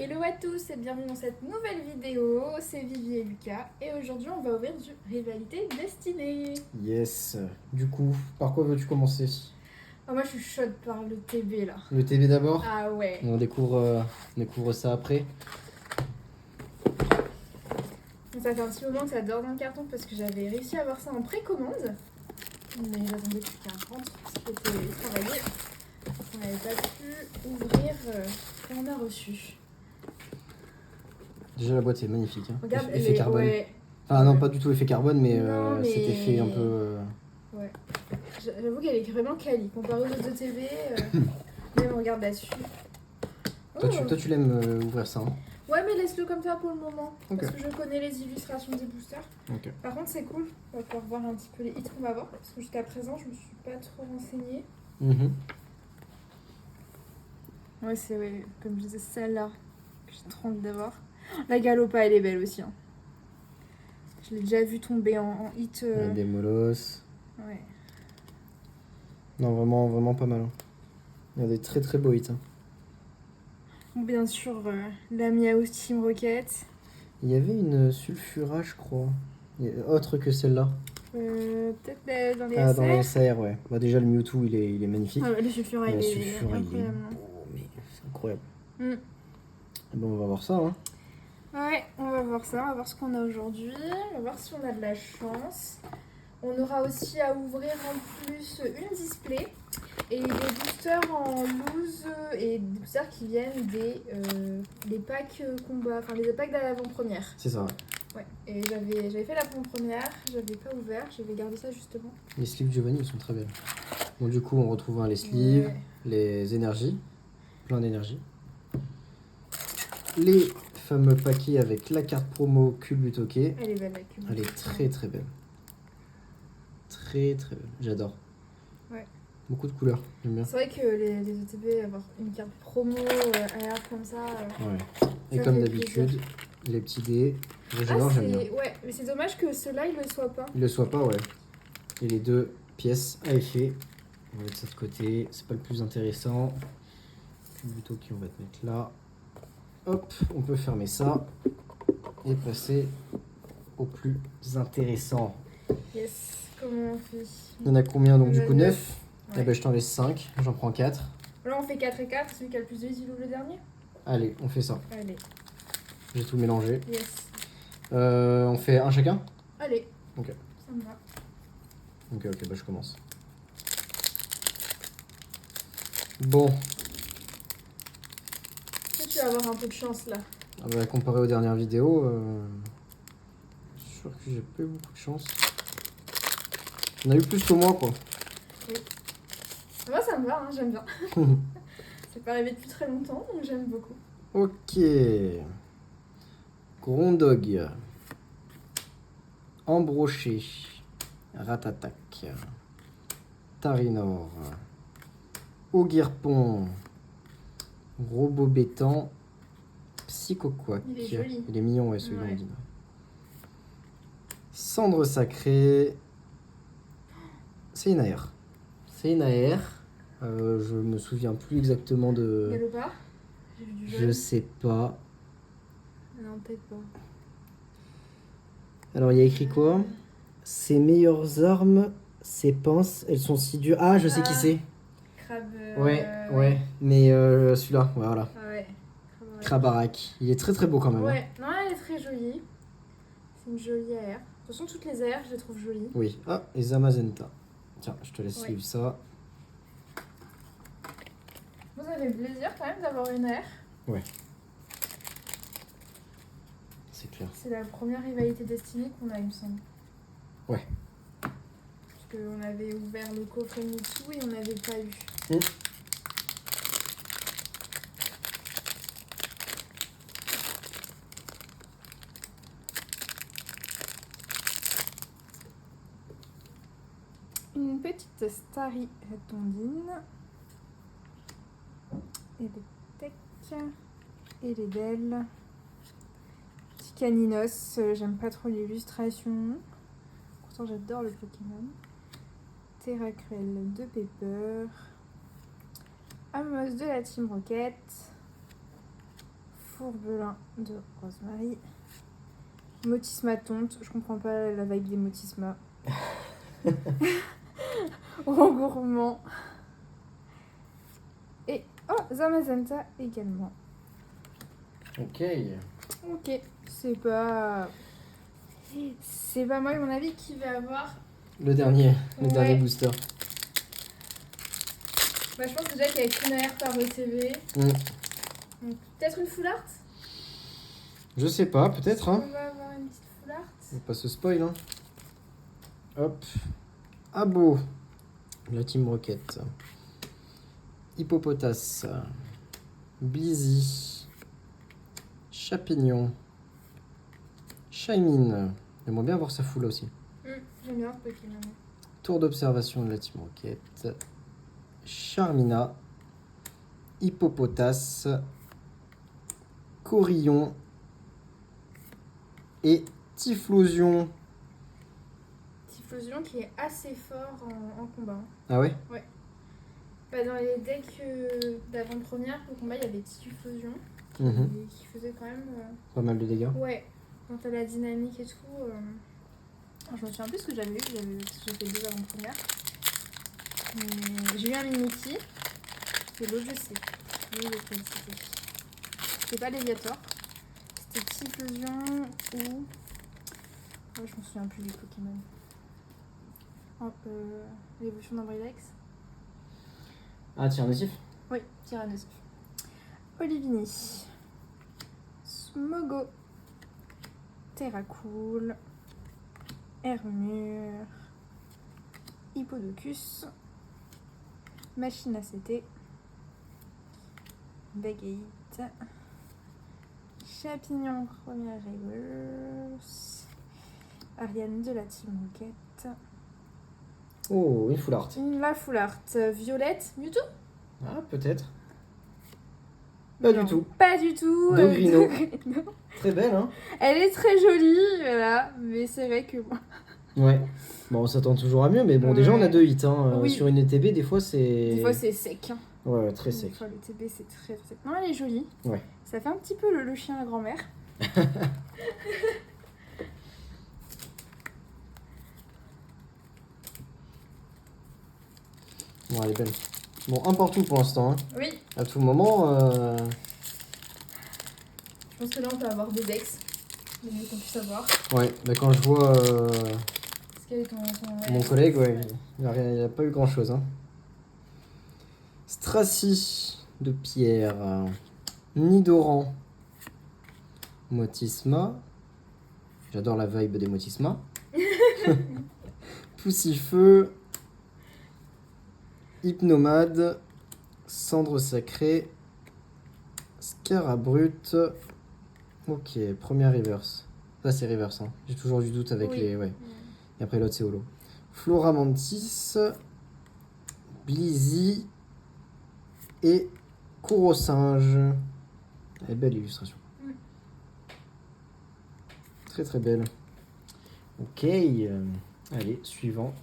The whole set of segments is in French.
Hello à tous et bienvenue dans cette nouvelle vidéo, c'est Vivi et Lucas et aujourd'hui on va ouvrir du Rivalité Destinée. Yes. Du coup, par quoi veux-tu commencer? Moi je suis chaude par le TB là. Le TB d'abord? Ah ouais. On découvre ça après. Ça fait un petit moment que ça dort dans le carton parce que j'avais réussi à avoir ça en précommande. Mais j'attendais plus qu'un rentre parce qu'il était travaillé. On n'avait pas pu ouvrir quand on a reçu. Déjà la boîte est magnifique. Hein. Regarde, Effet carbone. Ouais. Enfin non, pas du tout effet carbone, mais, Non, mais... cet effet un peu... Ouais. J'avoue qu'elle est vraiment quali. Comparée aux autres TV, même regarde là-dessus. Toi, tu l'aimes ouvrir ça, hein? Ouais, mais laisse-le comme ça pour le moment. Okay. Parce que je connais les illustrations des boosters. Okay. Par contre, c'est cool. On va pouvoir voir un petit peu les hits qu'on va voir. Parce que jusqu'à présent, je me suis pas trop renseignée. Ouais, c'est comme je disais, celle-là que j'ai trop envie d'avoir. La Galopa, elle est belle aussi. Hein. Je l'ai déjà vue tomber en hit. Des molosses. Ouais. Non, vraiment pas mal. Hein. Il y a des très très beaux hits. Hein. Bien sûr, la Miaou Team Rocket. Il y avait une Sulfura, je crois. Autre que celle-là. Peut-être dans les SR. SR. Dans les SR, ouais. Bah, déjà, le Mewtwo, il est magnifique. Le Sulfura, il est incroyable. Mais c'est incroyable. Bon, on va voir ça, hein. Ouais, on va voir ça, on va voir ce qu'on a aujourd'hui, on va voir si on a de la chance. On aura aussi à ouvrir en plus une display et des boosters en loose et des boosters qui viennent des packs combat, enfin les packs d'avant-première. C'est ça, ouais. Ouais, et j'avais fait l'avant-première, j'avais pas ouvert, j'avais gardé ça justement. Les sleeves Giovanni, ils sont très belles. Bon, du coup, on retrouve les sleeves, les énergies, plein d'énergie. Les fameux paquets avec la carte promo Culbutoke. Elle est belle la Culbutoke. Elle est très très belle. Très très belle. J'adore. Ouais. Beaucoup de couleurs, j'aime bien. C'est vrai que les ETB, avoir une carte promo air comme ça. Ouais. Et comme d'habitude, les petits dés. J'adore, j'aime bien. Ouais, mais c'est dommage que ceux-là, ils le soient pas. Ils le soient pas, ouais. Et les deux pièces à effet. On va mettre ça de côté. C'est pas le plus intéressant. Culbutoke, on va te mettre là. Hop, on peut fermer ça et passer au plus intéressant. Yes, comment on fait? Il y en a combien donc du coup 9 ouais. Eh ben, je t'en laisse 5, j'en prends 4. Là on fait 4 et 4, celui qui a le plus de hits, il ouvre le dernier. Allez, on fait ça. Allez. J'ai tout mélangé. Yes. On fait un chacun? Allez. Ok. Ça me va. Ok, bah je commence. Bon. Tu vas avoir un peu de chance là. Ah bah, comparé aux dernières vidéos, je suis sûr que j'ai pas eu beaucoup de chance. On a eu plus que moi, quoi. Oui. Moi ça me va, hein, j'aime bien. C'est pas arrivé depuis très longtemps, donc j'aime beaucoup. Ok. Grondog. Embroché. Ratatak. Tarinor. Oguirpon. Robobétan. Psychoquack. Il est joli. Il est mignon, ouais, celui-là. Ouais. Cendre sacrée. C'est une air. Je me souviens plus exactement de... Galopa. Je sais pas. Non, peut-être pas. Alors, il y a écrit quoi? Ses meilleures armes, ses pinces, elles sont si dures. Ah, je sais qui c'est. Crabe. Ouais. Mais celui-là, voilà. Ah ouais. Krabarak. Il est très très beau quand même. Ouais, non, elle est très jolie. C'est une jolie AR. De toute façon, toutes les AR, je les trouve jolies. Oui. Ah, et Zamazenta. Tiens, je te laisse suivre ça. Vous avez le plaisir quand même d'avoir une AR? Ouais. C'est clair. C'est la première rivalité destinée qu'on a, il me semble. Ouais. Parce qu'on avait ouvert le coffret Mewtwo et on n'avait pas eu. Une petite Starry Tondine. Et des Tech. Et les Belles. Petit Caninos, j'aime pas trop l'illustration. Pourtant j'adore le Pokémon. Terracruel de Pepper. Amos de la Team Rocket. Fourbelin de Rosemary. Motisma tonte. Je comprends pas la vibe des Motisma. Rengourmand. Et oh, Zamazenta également. Ok. Ok, c'est pas moi à mon avis qui va avoir. Le dernier Ouais. booster. Bah, je pense déjà qu'il y a qu'une AR par ETV. Donc, peut-être une full art. Je sais pas, peut-être. Hein. On va avoir une petite full art. On va pas se spoil. Hein. Hop. Abo. La Team Rocket. Hippopotas. Blizzy. Chapignon. Shaymin. J'aimerais bien voir sa foule aussi. J'aime bien ce Pokémon. Tour d'observation de la Team Rocket. Charmina. Hippopotas. Corillon. Et Typhlosion. Typhlosion qui est assez fort en combat. Ah ouais? Bah, dans les decks d'avant-première, au combat, il y avait Typhlosion. Mhm. Qui faisait quand même. Pas mal de dégâts. Ouais, quand t'as la dynamique et tout. Alors, je me souviens plus ce que j'avais eu, parce que j'ai fait 2 avant-premières. J'ai eu un Mimikyu. Et l'autre, je sais. Oui, l'autre, c'était. C'était pas Léviator. C'était Typhlosion ou. Oh, je me souviens plus du Pokémon. L'évolution d'Ambrilex. Ah, Tyrannosif? Oui, Tyrannosif. Olivini. Smogo. Terracool. Hermure. Hippodocus. Machine à CT. Bagate. Chapignon, première reverse. Ariane de la Team Rocket. Oh, une full art. La full art. Violette. Mewtwo? Ah, peut-être. Pas Non, du tout. Pas du tout. Dogrino. Dogrino. Très belle, hein? Elle est très jolie, voilà. Mais c'est vrai que bon. Ouais. Bon, on s'attend toujours à mieux, mais bon, Ouais. déjà on a 2 hits. Hein. Oui. Sur une ETB, des fois c'est. Des fois c'est sec. Hein. Ouais, très sec. Des fois le TB c'est très sec. Non, elle est jolie. Ouais. Ça fait un petit peu le chien à grand-mère. Bon, elle est belle. Bon, un partout pour l'instant. Hein. Oui. À tout moment. Je pense que là on peut avoir des decks. Le mieux qu'on puisse avoir. Ouais, bah quand je vois Parce qu'elle est ton mon collègue, ouais, il a pas eu grand chose. Hein. Stracy de pierre. Nidoran. Motisma. J'adore la vibe des Motisma. Poussifeu. Hypnomade. Cendre sacrée. Scarabrute. Ok, première reverse. Ça c'est reverse, hein. J'ai toujours du doute avec les... Ouais. Et après l'autre c'est holo. Floramantis. Blizzy. Et Courosinge. Elle est belle illustration. Très très belle. Ok. Allez, suivant.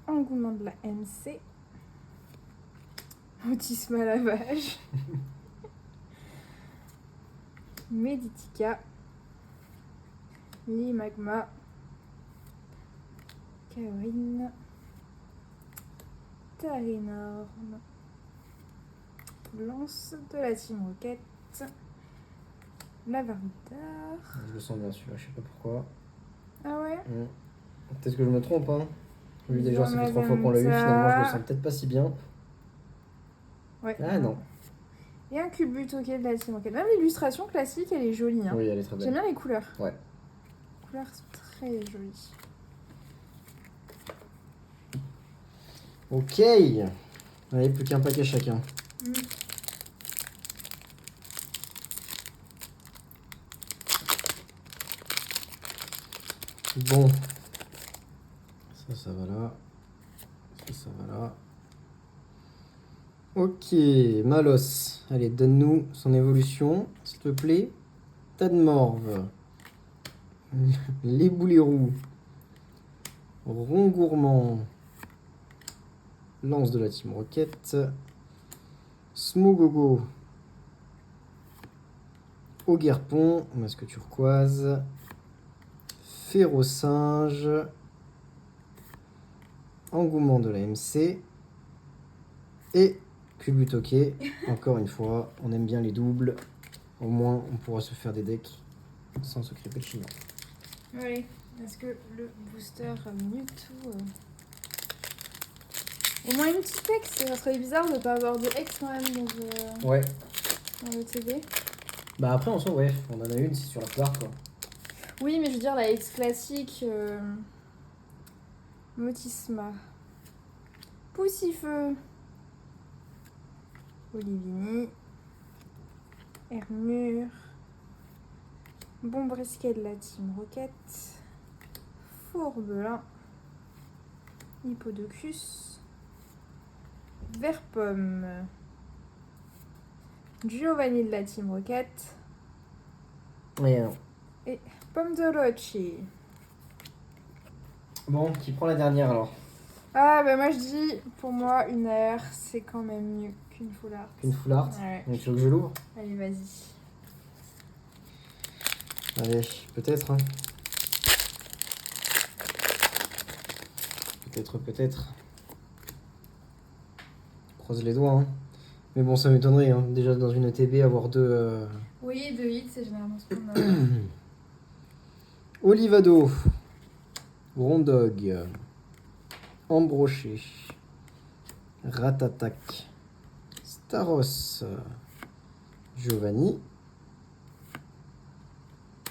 Engouement de la MC. Autisme à lavage. Meditica. Limagma. Kaorine. Tarénorme. Lance de la Team Rocket. Lavardar. Je le sens bien celui-là, je sais pas pourquoi. Ah ouais? Peut-être que je me trompe, hein. Oui, déjà, ça fait 3 fois qu'on l'a eu, finalement, je le sens peut-être pas si bien. Ouais. Ah non. Et un Cubutoquet de la Team Rocket. Même l'illustration classique, elle est jolie. Hein. Oui, elle est très belle. J'aime bien les couleurs. Ouais. Les couleurs sont très jolies. Ok. Allez, plus qu'un paquet chacun. Bon. Ça va là. Ça va là. Ok, Malos. Allez, donne-nous son évolution, s'il te plaît. Tadmorve. Les boulets roux. Rond gourmand. Lance de la Team Rocket. Smogogo. Oguerpon. Masque turquoise. Férocinge. Engouement de la MC. Et Culbutoquet. Encore une fois, on aime bien les doubles. Au moins, on pourra se faire des decks sans se crêper le chignon. Oui, est-ce que le booster Mewtwo... Au moins une petite ex, ça serait bizarre de ne pas avoir de ex quand même Ouais. dans le TB. Bah après, en soi, ouais, on en a une, c'est sur la plupart, quoi. Oui, mais je veux dire, la ex classique... Motisma. Poussifeu. Olivini. Hermure. Bon brisquet de la Team Rocket. Fourbelin. Hippodocus. Verpomme. Giovanni de la Team Rocket. Ouais, non. Pomme de Roche. Bon, qui prend la dernière alors? Ah bah moi je dis, pour moi, une air, c'est quand même mieux qu'une full art. Une full art? Ouais. Donc tu veux que je l'ouvre? Allez, vas-y. Allez, peut-être. Hein. Peut-être. Croise les doigts. Hein. Mais bon, ça m'étonnerait. Hein. Déjà dans une ETB, avoir deux... Oui, 2 hits, c'est généralement ce qu'on a. Olivado. Rondog. Ambroché. Ratatac. Staros. Giovanni.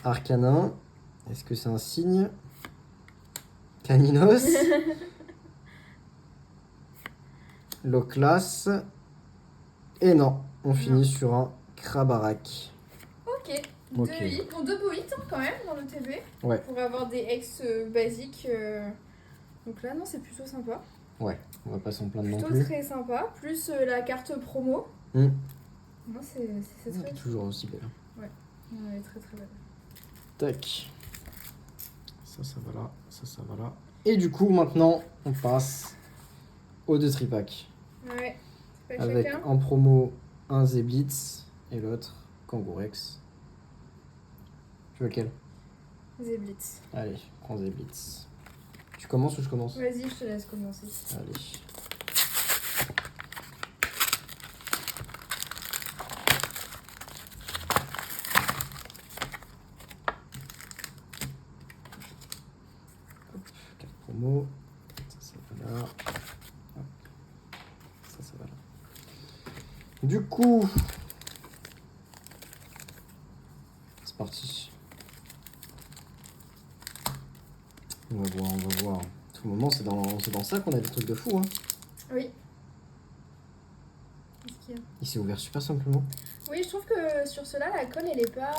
Arcanin. Est-ce que c'est un signe? Caninos. Loclas. Et non, on finit sur un Krabarak. Ok, Ok. 2 hits. Bon, 2 beaux hits hein, quand même dans le TB. Ouais. Pour avoir des ex basiques. Donc là, non, c'est plutôt sympa. Ouais, on va pas s'en plaindre non Plutôt plus. très sympa. Plus la carte promo. Hmm. Non, c'est très Toujours aussi belle. Ouais, elle est très très belle. Tac. Ça va là. Ça va là. Et du coup, maintenant, on passe aux deux tripack. Ouais, c'est pas Avec chacun. en promo un Zeblitz et l'autre Kangourex. Tu veux lequel? Zeblitz. Allez, prends Zeblitz. Tu commences ou je commence? Vas-y, je te laisse commencer. Allez. Hop, carte promo. Ça va là. Hop. Ça va là. Du coup, c'est parti. On va voir. Tout le moment, c'est dans ça qu'on a des trucs de fou. Hein. Oui. Qu'est-ce qu'il y a? Il s'est ouvert super simplement. Oui, je trouve que sur cela, la colle, elle est pas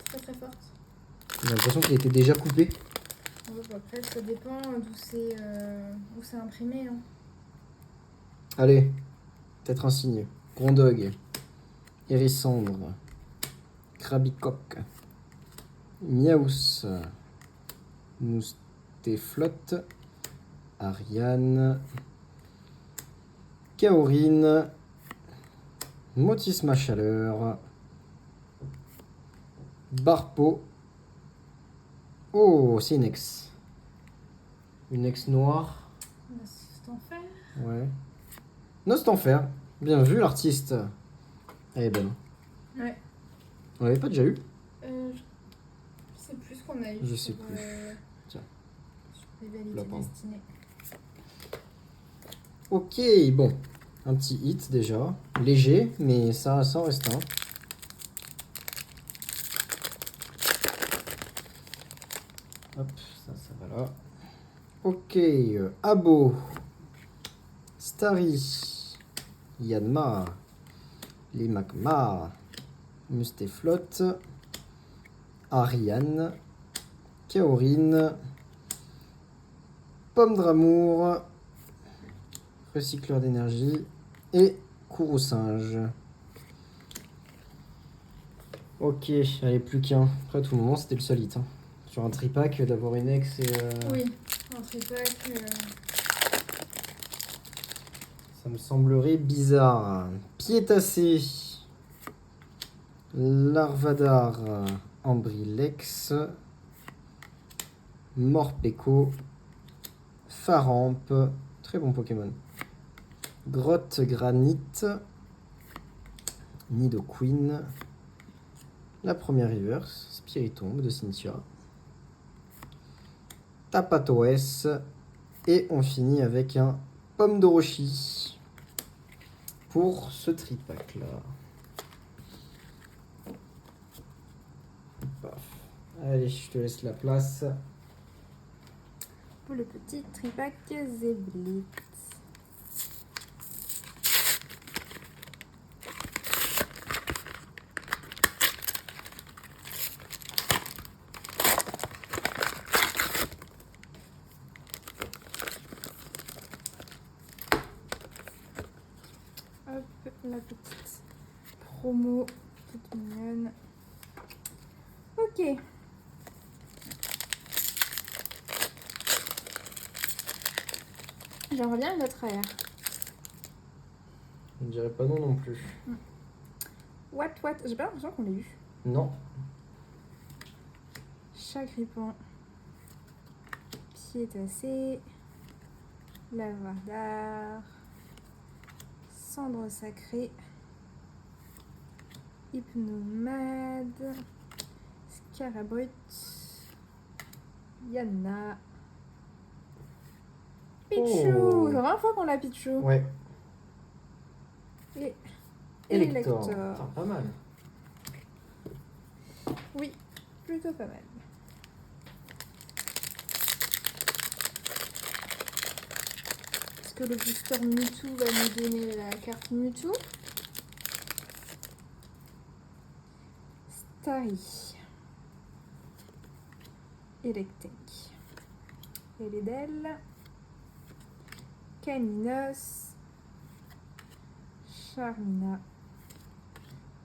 très très forte. J'ai l'impression qu'il était déjà coupé. Ouais, bah après, ça dépend d'où c'est imprimé. Hein. Allez, peut-être un signe. Grondog, Hérissandre, Krabicoque, Miaus, Moustéflotte, Ariane, Kaorine, Motisma Chaleur, Barpo. Oh, c'est une ex. Une ex noire. C'est en fer. Ouais. Nostanfer. Bien vu, l'artiste. Elle est belle. Ouais. On l'avait pas déjà eu? Je sais plus ce qu'on a eu. Je sais sur, plus. Tiens. Sur Rivalité Là, pardon. Destinée. Ok, bon. Un petit hit déjà. Léger, mais ça en reste un. Hop, ça va là. Ok, Abo. Starry. Yanma. Limakma. Mustéflotte. Ariane. Kaorine. Pomme d'amour. Recycleur d'énergie. et cours au singe. Ok, allez, plus qu'un. Après, tout le moment, c'était le solide. Hein. Sur un tripack, d'avoir une ex et... Oui, un tripack. Ça me semblerait bizarre. Piétassé. Larvadar. Ambrilex. Morpeko. Faramp. Très bon Pokémon. Grotte Granite. Nidoqueen. La première reverse. Spiritomb de Cynthia. Tapatoes. Et on finit avec un Pomme d'Orochi pour ce tripack là. Paf. Allez, je te laisse la place. Pour le petit tripack Zéblitz. Hop, la petite promo toute mignonne. Ok. J'aimerais bien une autre air. On dirait pas non plus. What? J'ai pas l'impression qu'on l'ait eu. Non. Chagrippant. Piétassé. Lavardar. Cendre sacrée. Hypnomade. Scarabrut. Yana. Pichou. Oh. C'est la première fois qu'on l'a Pichou. Ouais. Et Elector. Elector. Putain, pas mal. Oui, plutôt pas mal. Est-ce que le booster Mewtwo va nous donner la carte Mewtwo? Starry. Electek. Eledel. Caninos. Charmina.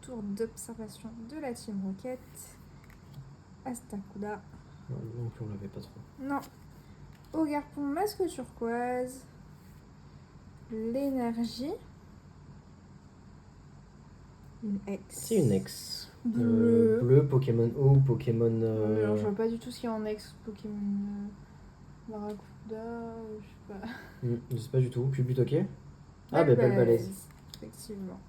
Tour d'observation de la Team Rocket. Astacuda. Non plus, on l'avait pas trop. Non. Ogarpon masque turquoise. L'énergie. Une ex. C'est une ex. Bleu. Bleu, Pokémon O, Pokémon... Alors, je vois pas du tout ce qu'il y a en ex. Pokémon Barracuda, je sais pas. Je sais pas du tout. Puis ok. Ah bah belle balèze. Effectivement.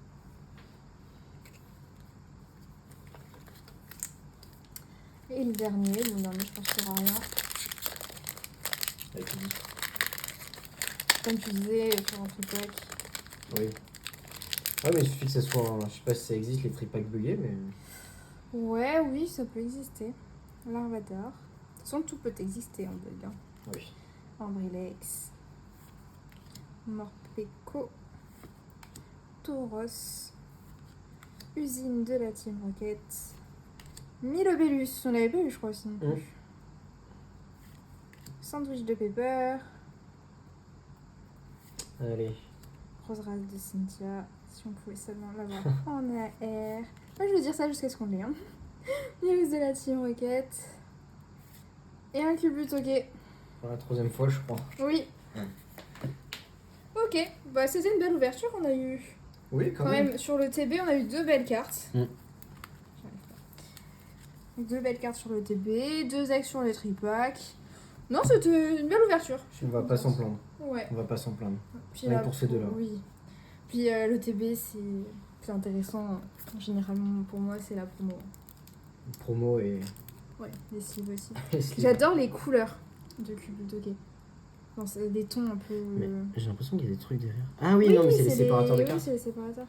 Et le dernier, je pense qu'il n'y aura rien. Avec lui. Comme tu disais, sur un tripack. Oui. Ouais, mais il suffit que ça soit... Je sais pas si ça existe, les tripacks buggés, mais... Ouais, oui, ça peut exister. Larvador. De toute façon, tout peut exister en bug. Hein. Oui. Ambrilex. Morpeko. Tauros. Usine de la Team Rocket. Milobellus, on l'avait pas eu, je crois aussi non plus. Sandwich de Pepper. Allez. Rose race de Cynthia. Si on pouvait seulement l'avoir en AR. Moi, je veux dire ça jusqu'à ce qu'on l'ait. Hein. News de la Team Rocket. Et un culbut, ok. Pour la troisième fois, je crois. Oui. Ok, bah c'était une belle ouverture qu'on a eu. Oui, Quand même, sur le TB, on a eu 2 belles cartes. J'arrive pas. 2 belles cartes sur le TB, 2 ex sur les tripacks. Non, c'était une belle ouverture. On va pas s'en plaindre. Ouais. On va pas s'en plaindre. Puis Rien pour ces deux-là. Oui. Puis le TB, c'est intéressant. Généralement, pour moi, c'est la promo. Promo et... Ouais, les sleeves aussi. les sleeves. J'adore les couleurs de Cube Toqué. Bon, c'est des tons un peu... Mais j'ai l'impression qu'il y a des trucs derrière. Ah oui, non, mais c'est les séparateurs de cartes. Oui, c'est les séparateurs.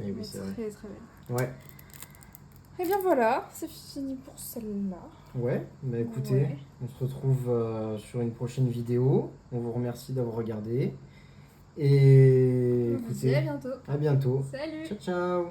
Eh oui, c'est vrai. Très, très belle. Ouais. Et bien voilà, c'est fini pour celle-là. Ouais, bah écoutez, Ouais. on se retrouve sur une prochaine vidéo. On vous remercie d'avoir regardé. Et On vous dit écoutez, à bientôt. à bientôt. Salut! Ciao, ciao!